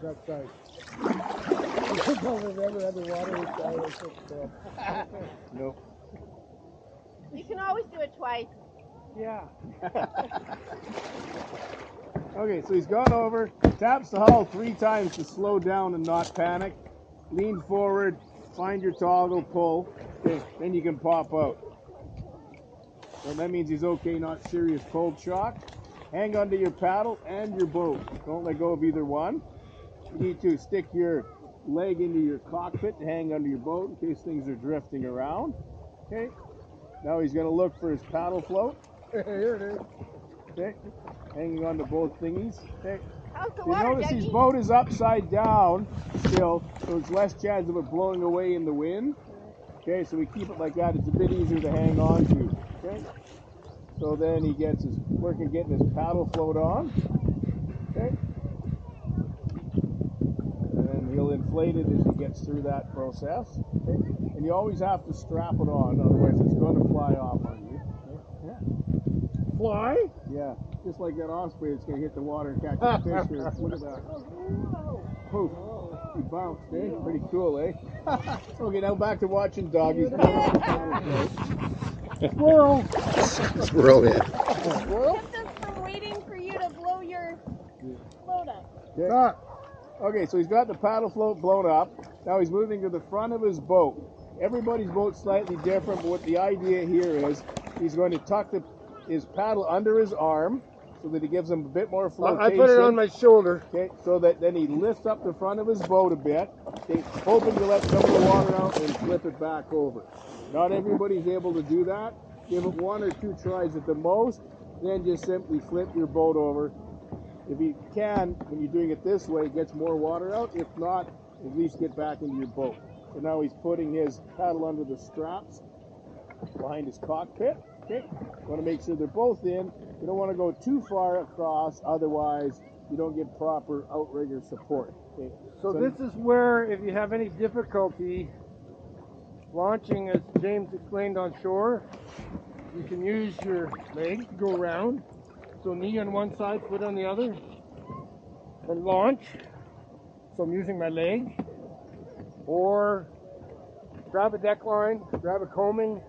That side. I don't remember underwater side. Nope. You can always do it twice. Yeah. Okay, so he's gone over, taps the hull 3 times to slow down and not panic. Lean forward, find your toggle, pull. Okay, then you can pop out. So that means he's okay, not serious cold shock. Hang onto your paddle and your boat. Don't let go of either one. You need to stick your leg into your cockpit and hang under your boat in case things are drifting around. Okay. Now he's going to look for his paddle float. Here it is. Okay. Hanging on to both thingies. Okay. How's the You water, notice his Dougie? boat is upside down still, so there's less chance of it blowing away in the wind. Okay, so we keep it like that. It's a bit easier to hang on to. Okay. So then he gets his working getting his paddle float on. Okay. And then he'll inflate it as he gets through that process. Okay. And you always have to strap it on, otherwise it's going to fly off on you. Okay. Yeah. Fly? Yeah. Just like that osprey that's going to hit the water and catch a fish here. Look at that. Poof. He bounced, eh? Pretty cool, eh? Okay, now back to watching doggies. Squirrel. Squirrel, yeah. Kept us from waiting for you to blow your float up. Okay. Stop. Okay, so he's got the paddle float blown up. Now he's moving to the front of his boat. Everybody's boat's slightly different, but what the idea here is he's going to tuck his paddle under his arm so that it gives him a bit more flotation. I put it on my shoulder. Okay, so that then he lifts up the front of his boat a bit, okay, hoping to let some of the water out and flip it back over. Not everybody's able to do that. Give it 1 or 2 tries at the most, then just simply flip your boat over. If you can, when you're doing it this way, it gets more water out. If not, at least get back into your boat. So now he's putting his paddle under the straps behind his cockpit. Okay, you want to make sure they're both in. You don't want to go too far across, otherwise you don't get proper outrigger support. Okay. So this is where, if you have any difficulty launching, as James explained on shore, you can use your leg to go around. So knee on one side, foot on the other, and launch. So I'm using my leg. Or grab a deck line, grab a coaming.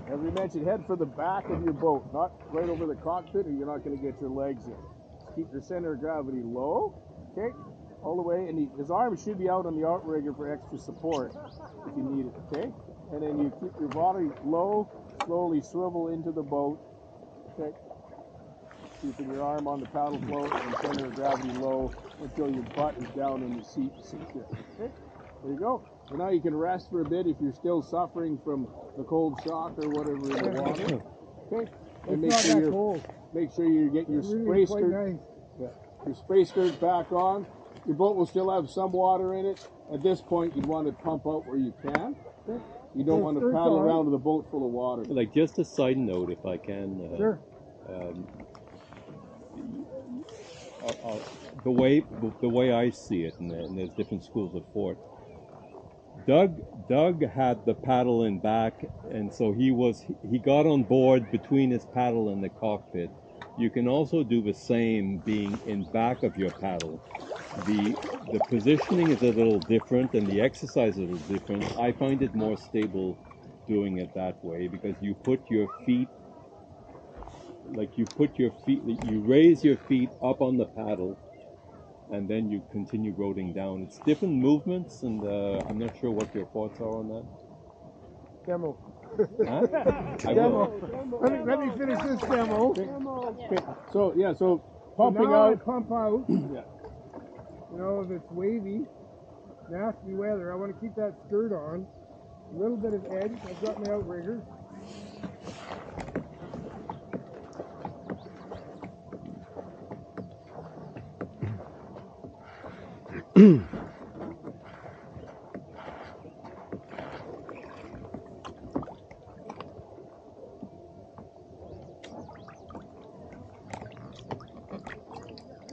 As we mentioned, head for the back of your boat, not right over the cockpit, or you're not going to get your legs in. Just keep your center of gravity low, okay, all the way, and his arms should be out on the outrigger for extra support if you need it, okay? And then you keep your body low, slowly swivel into the boat, okay? Keeping your arm on the paddle float and center of gravity low until your butt is down in the seat secure, okay? There you go. So now you can rest for a bit if you're still suffering from the cold shock or whatever in the water. Okay. And make sure you get your spray skirt. Yeah, your spray skirt back on. Your boat will still have some water in it. At this point, you'd want to pump out where you can. Okay. You don't want to paddle around with a boat full of water. Like, just a side note, if I can. Sure. The way I see it, and there's different schools of thought. Doug had the paddle in back, and so he got on board between his paddle and the cockpit. You can also do the same being in back of your paddle. The positioning is a little different, and the exercise is a little different. I find it more stable doing it that way because you put your feet, you raise your feet up on the paddle, and then you continue rowing down. It's different movements, and I'm not sure what your thoughts are on that. Demo. Huh? Demo. Let me finish this demo. Okay. So pumping now out. I pump out. Yeah. You know, if it's wavy, nasty weather, I want to keep that skirt on. A little bit of edge. I've got my outrigger.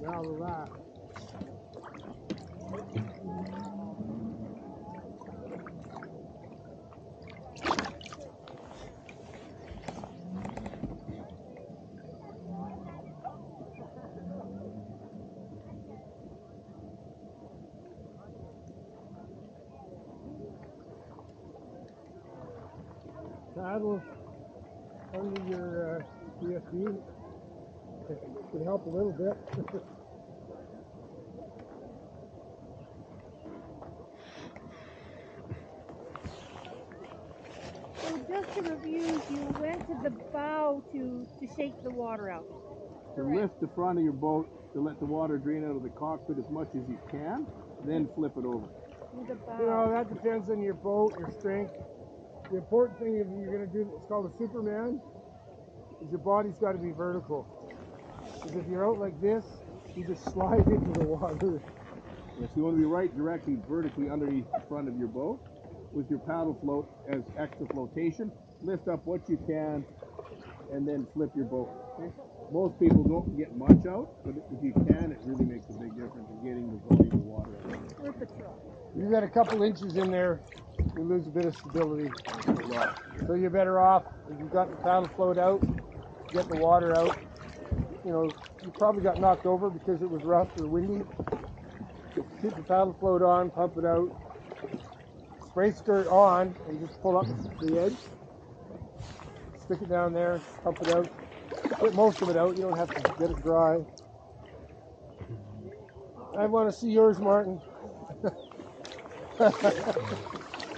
Now relax. paddle under your CSD. It can help a little bit. So just to review, you went to the bow to shake the water out. To lift the front of your boat to let the water drain out of the cockpit as much as you can, then flip it over. To the bow. You know, that depends on your boat, your strength. The important thing if you're going to do what's called a Superman is your body's got to be vertical. Because if you're out like this, you just slide into the water. Yes, you want to be right directly vertically underneath the front of your boat with your paddle float as extra flotation. Lift up what you can and then flip your boat. Okay? Most people don't get much out, but if you can, it really makes a big difference in getting the volume of water out. With the truck. You got a couple inches in there, you lose a bit of stability. So you're better off if you've got the paddle float out, get the water out. You know, you probably got knocked over because it was rough or windy. Keep the paddle float on, pump it out. Spray skirt on and just pull up the edge. Stick it down there, pump it out. Get most of it out, you don't have to get it dry. I want to see yours, Martin.